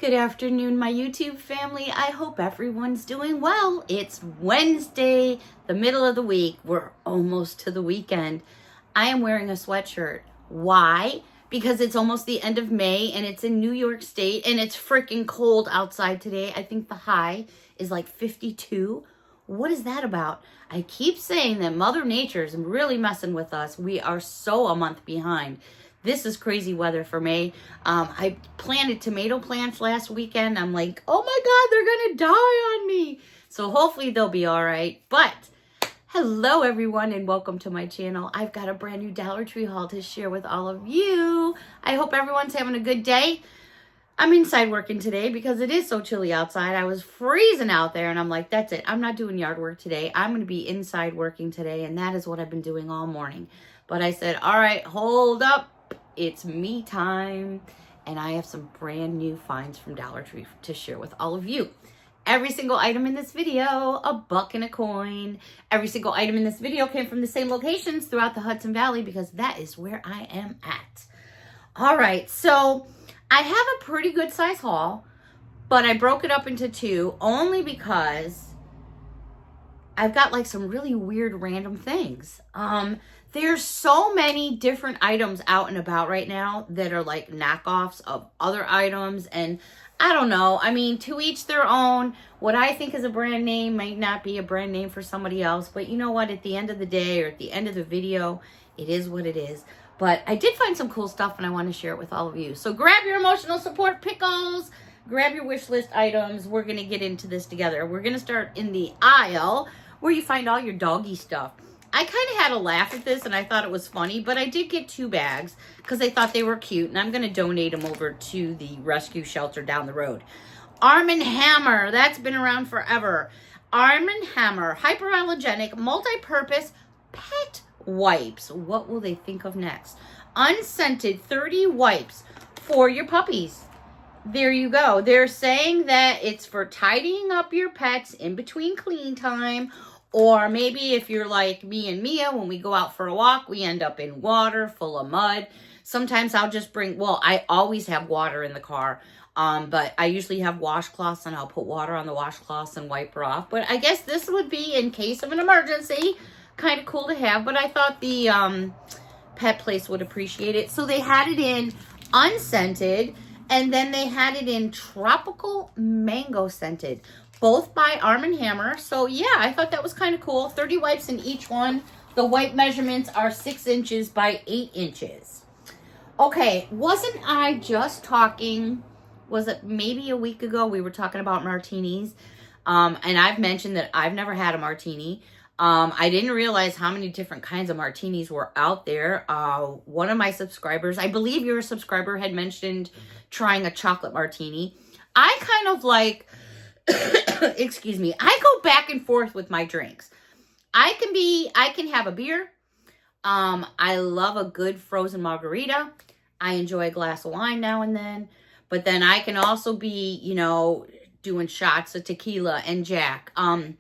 Good afternoon, my YouTube family. I hope everyone's doing well. It's Wednesday, the middle of the week. We're almost to the weekend. I am wearing a sweatshirt. Why? Because it's almost the end of May and it's in New York State and it's freaking cold outside today. I think the high is like 52. What is that about? I keep saying that Mother Nature is really messing with us. We are so a month behind. This is crazy weather for May. I planted tomato plants last weekend. I'm like, oh my God, they're going to die on me. So hopefully they'll be all right. But hello, everyone, and welcome to my channel. I've got a brand new Dollar Tree haul to share with all of you. I hope everyone's having a good day. I'm inside working today because it is so chilly outside. I was freezing out there, and I'm like, that's it. I'm not doing yard work today. I'm going to be inside working today, and that is what I've been doing all morning. But I said, all right, hold up. It's me time, and I have some brand new finds from Dollar Tree to share with all of you. Every single item in this video, a buck and a coin. Every single item in this video came from the same locations throughout the Hudson Valley because that is where I am at. All right, so I have a pretty good size haul, but I broke it up into two only because I've got like some really weird random things. There's so many different items out and about right now that are like knockoffs of other items. And I don't know. I mean, to each their own. What I think is a brand name might not be a brand name for somebody else. But you know what? At the end of the day or at the end of the video, it is what it is. But I did find some cool stuff and I want to share it with all of you. So grab your emotional support pickles. Grab your wish list items. We're going to get into this together. We're going to start in the aisle where you find all your doggy stuff. I kind of had a laugh at this and I thought it was funny, but I did get 2 bags because I thought they were cute and I'm going to donate them over to the rescue shelter down the road. Arm & Hammer, that's been around forever. Arm & Hammer, hyperallergenic, multi-purpose pet wipes. What will they think of next? Unscented 30 wipes for your puppies. There you go. They're saying that it's for tidying up your pets in between clean time. Or maybe if you're like me and Mia, when we go out for a walk, we end up in water full of mud. Sometimes I'll just bring, well, I always have water in the car. But I usually have washcloths and I'll put water on the washcloths and wipe her off. But I guess this would be in case of an emergency. Kind of cool to have. But I thought the pet place would appreciate it. So they had it in unscented. And then they had it in tropical mango scented. Both by Arm & Hammer. So yeah, I thought that was kind of cool. 30 wipes in each one. The wipe measurements are 6 inches by 8 inches. Okay, wasn't I just talking, was it maybe a week ago, we were talking about martinis. And I've mentioned that I've never had a martini. I didn't realize how many different kinds of martinis were out there. One of my subscribers, I believe your subscriber, had mentioned trying a chocolate martini. I kind of like, excuse me, I go back and forth with my drinks. I can have a beer. I love a good frozen margarita. I enjoy a glass of wine now and then. But then I can also be, you know, doing shots of tequila and Jack. And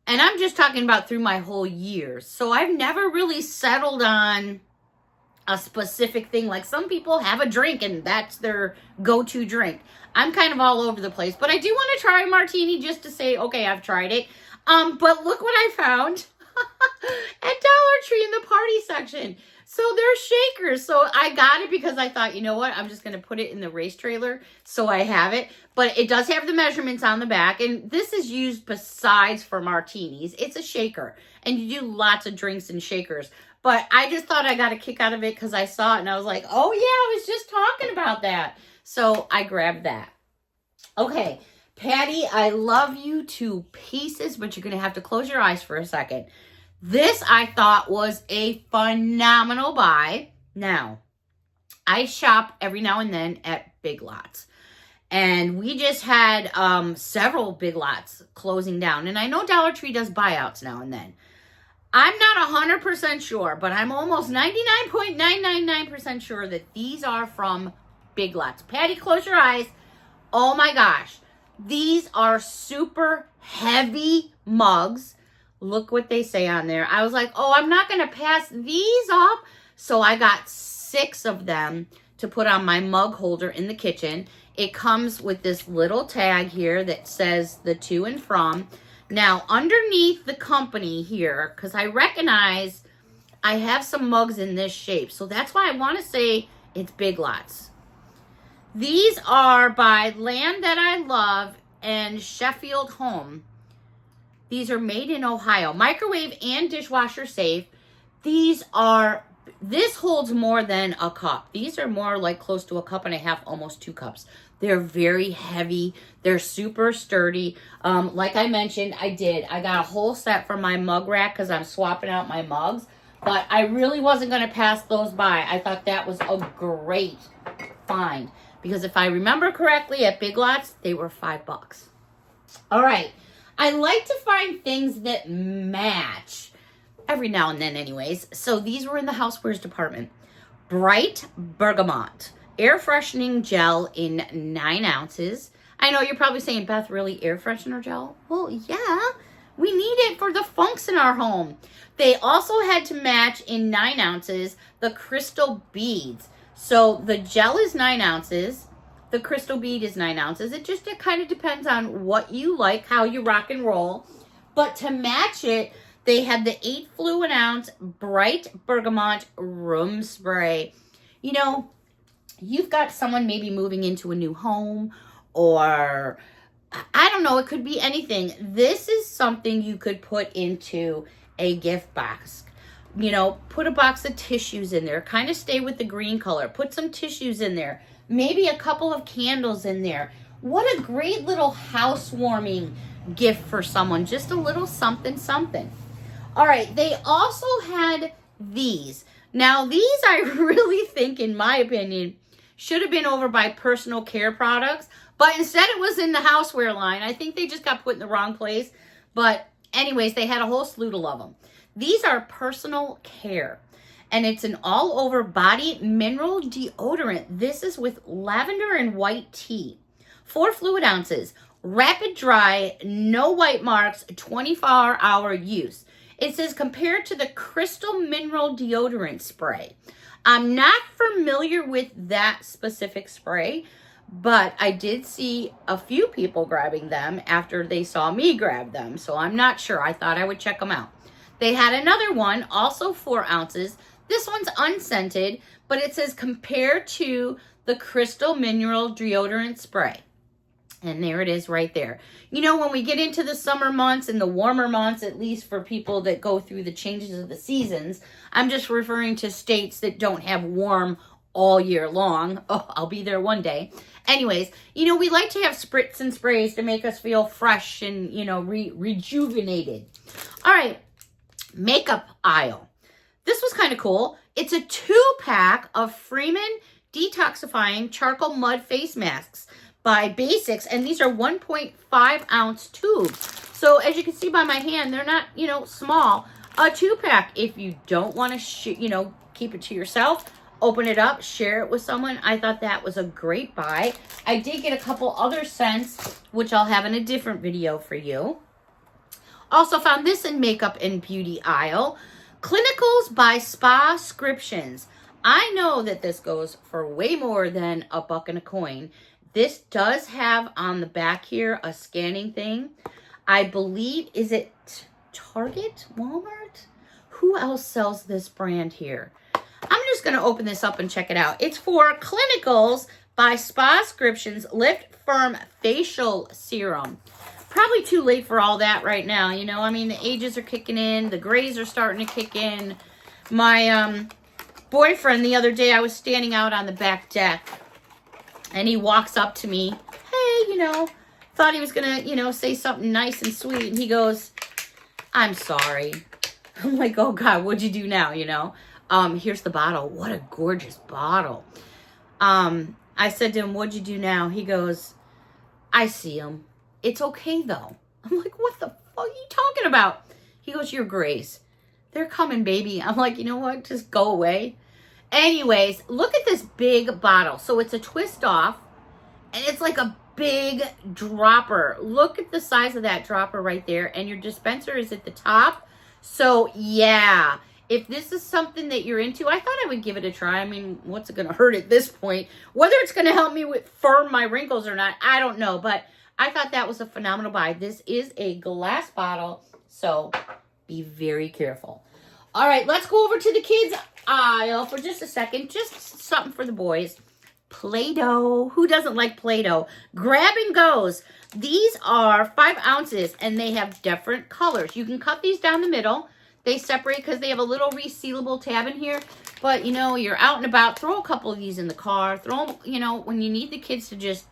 I'm just talking about through my whole years. So I've never really settled on a specific thing. Like some people have a drink and that's their go-to drink. I'm kind of all over the place, but I do want to try a martini just to say, okay, I've tried it. But look what I found at Dollar Tree in the party section. So they're shakers. So I got it because I thought, you know what? I'm just going to put it in the race trailer. So I have it, but it does have the measurements on the back. And this is used besides for martinis. It's a shaker and you do lots of drinks in shakers. But I just thought I got a kick out of it because I saw it and I was like, oh yeah, I was just talking about that. So I grabbed that. Okay, Patty, I love you to pieces, but you're going to have to close your eyes for a second. This I thought was a phenomenal buy. Now, I shop every now and then at Big Lots. And we just had several Big Lots closing down. And I know Dollar Tree does buyouts now and then. I'm not 100% sure, but I'm almost 99.999% sure that these are from Big Lots. Patty, close your eyes. Oh my gosh. These are super heavy mugs. Look what they say on there. I was like, oh, I'm not going to pass these up. So I got 6 of them to put on my mug holder in the kitchen. It comes with this little tag here that says the to and from. Now, underneath the company here, because I recognize I have some mugs in this shape, so that's why I want to say it's Big Lots. These are by Land That I Love and Sheffield Home. These are made in Ohio. Microwave and dishwasher safe. This holds more than a cup. These are more like close to a cup and a half, almost 2 cups. They're very heavy. They're super sturdy. Like I mentioned, I got a whole set for my mug rack because I'm swapping out my mugs. But I really wasn't going to pass those by. I thought that was a great find. Because if I remember correctly, at Big Lots, they were $5. All right. I like to find things that match. Every now and then anyways. So these were in the housewares department. Bright Bergamot air freshening gel in 9 ounces. I know you're probably saying, Beth, really air freshener gel? Well, yeah, we need it for the funks in our home. They also had to match in 9 ounces the crystal beads. So the gel is 9 ounces. The crystal bead is 9 ounces. It kind of depends on what you like, how you rock and roll. But to match it, they had the 8 fluid ounce Bright Bergamot room spray. You know, you've got someone maybe moving into a new home, or I don't know, it could be anything. This is something you could put into a gift box. You know, put a box of tissues in there. Kind of stay with the green color. Put some tissues in there. Maybe a couple of candles in there. What a great little housewarming gift for someone. Just a little something, something. All right, they also had these. Now, these I really think, in my opinion, should have been over by personal care products, but instead it was in the houseware line. I think they just got put in the wrong place. But anyways, they had a whole slew of them. These are personal care, and it's an all-over body mineral deodorant. This is with lavender and white tea. 4 fluid ounces, rapid dry, no white marks, 24-hour use. It says compared to the Crystal Mineral Deodorant Spray. I'm not familiar with that specific spray, but I did see a few people grabbing them after they saw me grab them, so I'm not sure. I thought I would check them out. They had another one, also 4 ounces. This one's unscented, but it says compared to the Crystal Mineral Deodorant Spray. And there it is right there. You know, when we get into the summer months and the warmer months, at least for people that go through the changes of the seasons, I'm just referring to states that don't have warm all year long. Oh, I'll be there one day. Anyways, you know, we like to have spritz and sprays to make us feel fresh and, you know, rejuvenated. All right, makeup aisle. This was kind of cool. It's a 2-pack of Freeman Detoxifying Charcoal Mud Face Masks by Basics, and these are 1.5 ounce tubes. So as you can see by my hand, they're not, you know, small. A 2-pack, if you don't want to, keep it to yourself, open it up, share it with someone. I thought that was a great buy. I did get a couple other scents, which I'll have in a different video for you. Also found this in makeup and beauty aisle. Clinicals by Spa Scriptions. I know that this goes for way more than a buck and a coin. This does have on the back here a scanning thing. I believe, is it Target? Walmart? Who else sells this brand here? I'm just going to open this up and check it out. It's for Clinicals by Spa Scriptions Lift Firm Facial Serum. Probably too late for all that right now, you know. I mean, the ages are kicking in. The grays are starting to kick in. My boyfriend, the other day, I was standing out on the back deck, and he walks up to me. Hey, thought he was going to, say something nice and sweet. And he goes, I'm sorry. I'm like, oh, God, what'd you do now, Here's the bottle. What a gorgeous bottle. I said to him, what'd you do now? He goes, I see him. It's okay, though. I'm like, what the fuck are you talking about? He goes, your grace. They're coming, baby. I'm like, you know what? Just go away. Anyways, look at this big bottle. So it's a twist off, and it's like a big dropper. Look at the size of that dropper right there, and your dispenser is at the top. So, yeah, if this is something that you're into, I thought I would give it a try. I mean, what's it going to hurt at this point? Whether it's going to help me with firm my wrinkles or not, I don't know. But I thought that was a phenomenal buy. This is a glass bottle, so be very careful. All right, let's go over to the kids' aisle for just a second. Just something for the boys. Play-Doh. Who doesn't like Play-Doh? Grab and Goes. These are 5 ounces, and they have different colors. You can cut these down the middle. They separate because they have a little resealable tab in here. But, you know, you're out and about. Throw a couple of these in the car. Throw them, you know, when you need the kids to just,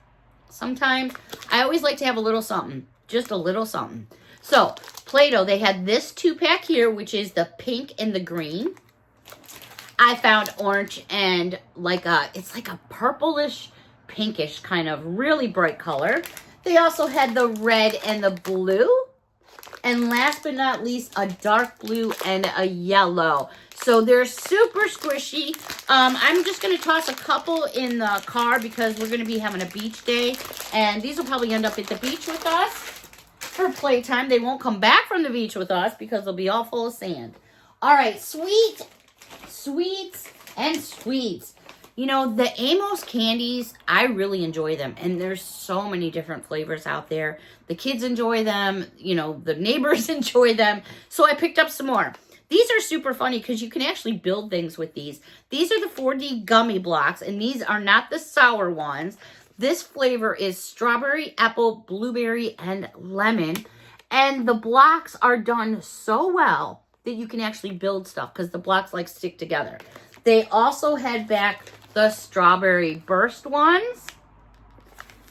sometimes, I always like to have a little something. Just a little something. So, Play-Doh, they had this 2-pack here, which is the pink and the green. I found orange and it's like a purplish, pinkish kind of really bright color. They also had the red and the blue. And last but not least, a dark blue and a yellow. So they're super squishy. I'm just going to toss a couple in the car because we're going to be having a beach day. And these will probably end up at the beach with us for playtime. They won't come back from the beach with us because they'll be all full of sand. All right, sweets and sweets. You know, the Amos candies, I really enjoy them. And there's so many different flavors out there. The kids enjoy them. You know, the neighbors enjoy them. So I picked up some more. These are super funny because you can actually build things with these. These are the 4D gummy blocks. And these are not the sour ones. This flavor is strawberry, apple, blueberry, and lemon. And the blocks are done so well that you can actually build stuff because the blocks like stick together. They also had back the strawberry burst ones.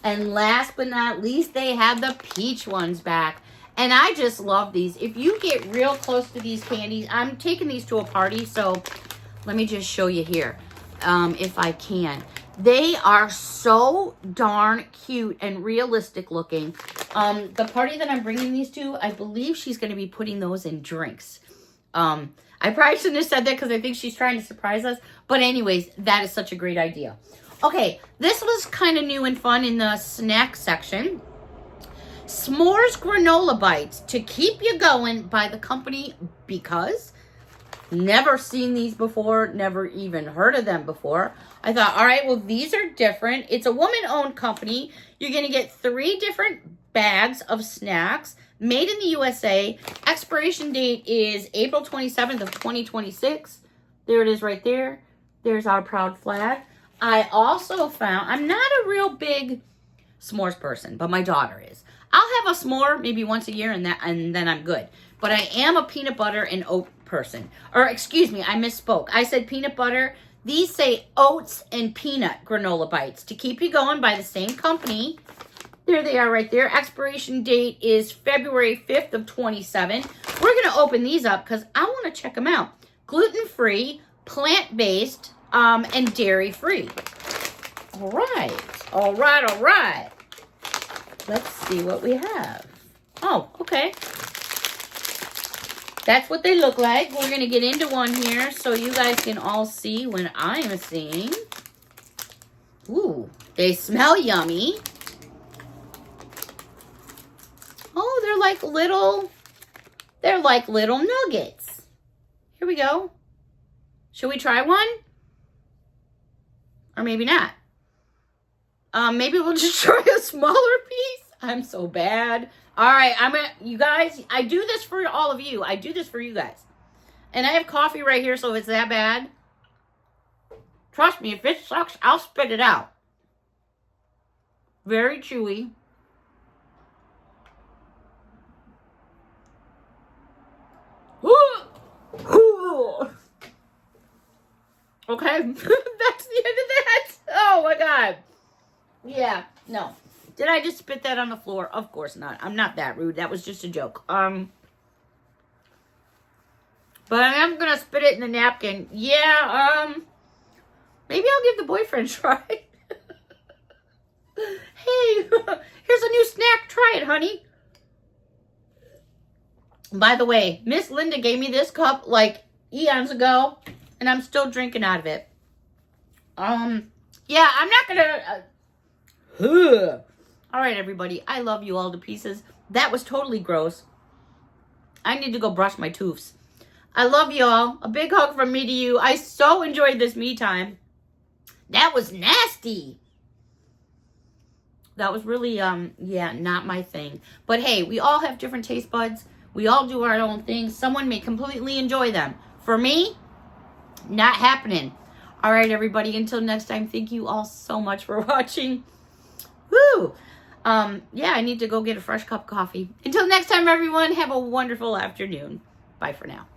And last but not least, they had the peach ones back. And I just love these. If you get real close to these candies, I'm taking these to a party, so let me just show you here, if I can. They are so darn cute and realistic looking. The party that I'm bringing these to, I believe she's going to be putting those in drinks. I probably shouldn't have said that because I think she's trying to surprise us. But anyways, that is such a great idea. Okay, this was kind of new and fun in the snack section. S'mores granola bites to keep you going by the company Because. Never seen these before, never even heard of them before. I thought, all right, well, these are different. It's a woman-owned company. You're going to get 3 different bags of snacks made in the USA. Expiration date is April 27th of 2026. There it is right there. There's our proud flag. I also found, I'm not a real big s'mores person, but my daughter is. I'll have a s'more maybe once a year and then I'm good. But I am a peanut butter and oat person. Or excuse me, I misspoke. I said peanut butter. These say oats and peanut granola bites to keep you going by the same company. There they are right there. Expiration date is February 5th of 27. We're going to open these up because I want to check them out. Gluten-free, plant-based, and dairy-free. All right. Let's see what we have. Oh, okay. That's what they look like. We're going to get into one here so you guys can all see when I am seeing. Ooh, they smell yummy. Oh, they're like little nuggets. Here we go. Should we try one? Or maybe not. Maybe we'll just try a smaller piece. I'm so bad. All right, you guys, I do this for all of you. I do this for you guys. And I have coffee right here, so if it's that bad, trust me, if it sucks, I'll spit it out. Very chewy. Okay, that's the end of that. Oh my God. Yeah, no. Did I just spit that on the floor? Of course not. I'm not that rude. That was just a joke. But I am gonna spit it in the napkin. Yeah, maybe I'll give the boyfriend a try. Hey, here's a new snack. Try it, honey. By the way, Miss Linda gave me this cup like eons ago, and I'm still drinking out of it. Yeah, I'm not gonna... All right, everybody. I love you all to pieces. That was totally gross. I need to go brush my toofs. I love y'all. A big hug from me to you. I so enjoyed this me time. That was nasty. That was really, yeah, not my thing. But hey, we all have different taste buds. We all do our own things. Someone may completely enjoy them. For me, not happening. All right, everybody. Until next time, thank you all so much for watching. Woo! Yeah, I need to go get a fresh cup of coffee. Until next time, everyone, have a wonderful afternoon. Bye for now.